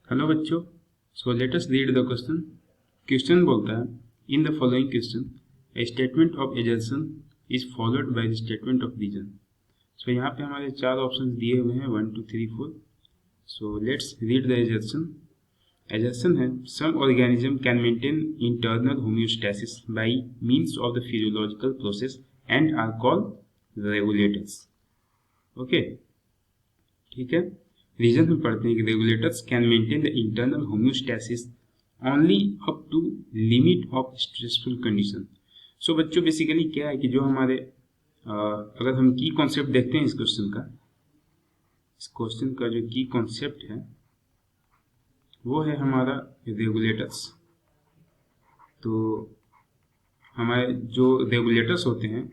Hello बच्चों, so let us read the question. Question बोलता है in the following question a statement of assertion is followed by the statement of reason. So यहाँ पे हमारे चार option दिए हुए हैं 1 2 3 4। So let's read the assertion. Assertion है some organism can maintain internal homeostasis by means of the physiological process and are called regulators. Okay, ठीक है। रीजन में पढ़ते हैं कि regulators can maintain the internal homeostasis only up to limit of stressful condition. So बच्चों basically क्या है कि जो हमारे अगर हम की कॉन्सेप्ट देखते हैं इस क्वेश्चन का जो की कॉन्सेप्ट है वो है हमारा रेगुलेटर्स। तो हमारे जो रेगुलेटर्स होते हैं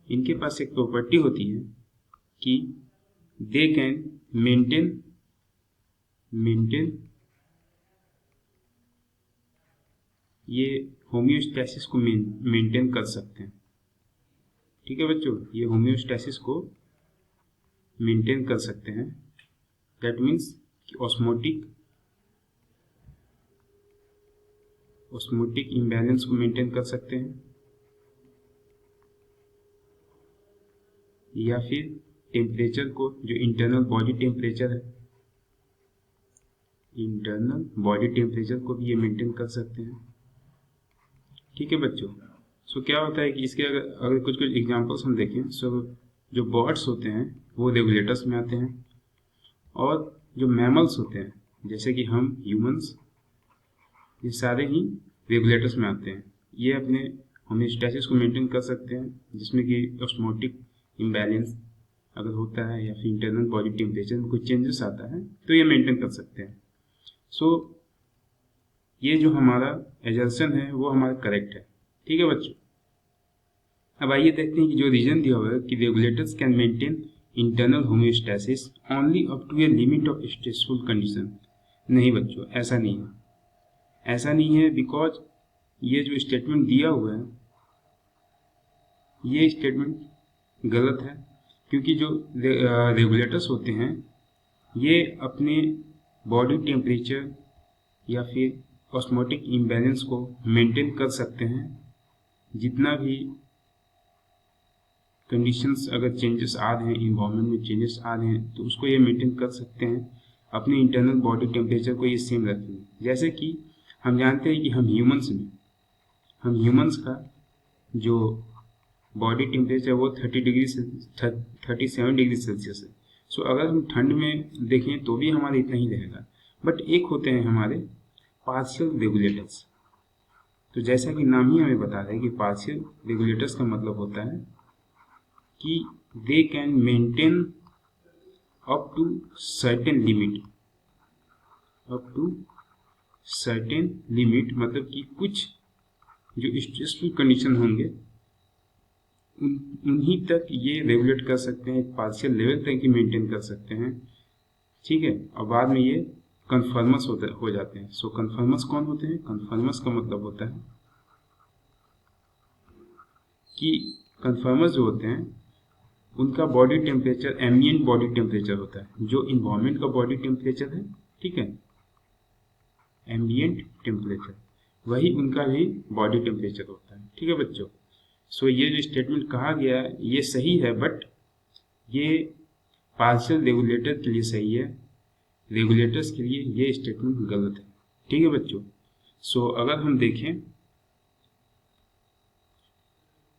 इनके पास एक प्रॉपर्टी होती है कि दे कैन मेंटेन ये होम्योस्टेसिस को मेंटेन कर सकते हैं। ठीक है बच्चों, ये होम्योस्टेसिस को मेंटेन कर सकते हैं। दैट मीन्स कि ऑस्मोटिक इम्बैलेंस को मेंटेन कर सकते हैं, या फिर टेम्परेचर को, जो इंटरनल बॉडी टेम्परेचर है, इंटरनल बॉडी टेम्परेचर को भी ये मेंटेन कर सकते हैं। ठीक है बच्चों। सो क्या होता है कि इसके अगर कुछ एग्जांपल्स हम देखें, सो जो बर्ड्स होते हैं वो रेगुलेटर्स में आते हैं, और जो मैमल्स होते हैं जैसे कि हम ह्यूमंस, ये सारे ही रेगुलेटर्स में आते हैं। ये अपने होम्योस्टेसिस को मेंटेन कर सकते हैं, जिसमें कि ऑस्मोटिक इम्बैलेंस अगर होता है या फिर इंटरनल बॉडी टेम्परेचर में कोई चेंजेस आता है तो ये मेंटेन कर सकते हैं। सो ये जो हमारा एजर्शन है वो हमारा करेक्ट है। ठीक है बच्चों। अब आइए देखते हैं कि जो रीजन दिया हुआ है कि regulators can maintain internal homeostasis only up to a limit of stressful condition. नहीं बच्चों, ऐसा नहीं है, ऐसा नहीं है। बिकॉज ये जो स्टेटमेंट दिया हुआ है ये स्टेटमेंट गलत है, क्योंकि जो रेगुलेटर्स होते हैं ये अपने बॉडी टेम्परेचर या फिर ऑस्मोटिक इम्बैलेंस को मेंटेन कर सकते हैं। जितना भी कंडीशंस अगर चेंजेस आ रहे हैं, इन्वायरमेंट में चेंजेस आ रहे हैं, तो उसको ये मेंटेन कर सकते हैं, अपने इंटरनल बॉडी टेम्परेचर को ये सेम रखेंगे। जैसे कि हम जानते हैं कि हम ह्यूमंस का जो बॉडी टेम्परेचर वो 37 डिग्री सेल्सियस है। सो अगर हम ठंड में देखें तो भी हमारा इतना ही रहेगा। बट एक होते हैं हमारे पार्शियल रेगुलेटर्स। तो जैसा कि नाम ही हमें बता रहा है कि पार्शियल रेगुलेटर्स का मतलब होता है कि they can maintain up to certain limit, मतलब कि कुछ जो स्ट्रेसफुल कंडीशन होंगे उन्हीं तक ये रेगुलेट कर सकते हैं, पार्शियल लेवल तक ही मेंटेन कर सकते हैं। ठीक है, और बाद में ये कन्फर्मस हो जाते हैं। सो कन्फर्मस कौन होते हैं? कन्फर्मस का मतलब होता है कि कन्फर्मस जो होते हैं उनका body temperature ambient body temperature होता है, जो इन्वायरमेंट का बॉडी टेम्परेचर है। ठीक है, एम्बिएंट टेम्परेचर, वही उनका भी बॉडी टेम्परेचर होता है। ठीक है बच्चों। सो ये जो स्टेटमेंट कहा गया है ये सही है, बट ये पार्शियल रेगुलेटर के लिए सही है, रेगुलेटर्स के लिए ये स्टेटमेंट गलत है। ठीक है बच्चों। सो अगर हम देखें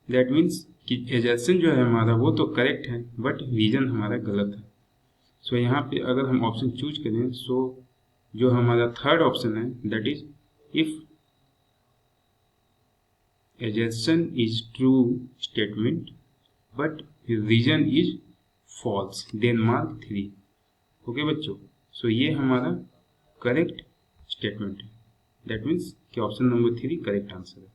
दैट मीन्स कि एजर्शन जो है हमारा वो तो करेक्ट है, बट रीजन हमारा गलत है। सो यहाँ पे अगर हम ऑप्शन चूज करें, सो जो हमारा थर्ड ऑप्शन है that is if assertion is true statement but reason is false then mark 3। Okay बच्चों। सो ये हमारा करेक्ट स्टेटमेंट है। दैट मीन्स कि ऑप्शन नंबर 3 करेक्ट आंसर है।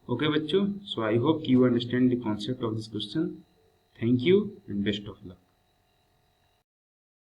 ओके बच्चों। So I hope you understand the concept of this question. Thank you and best of luck.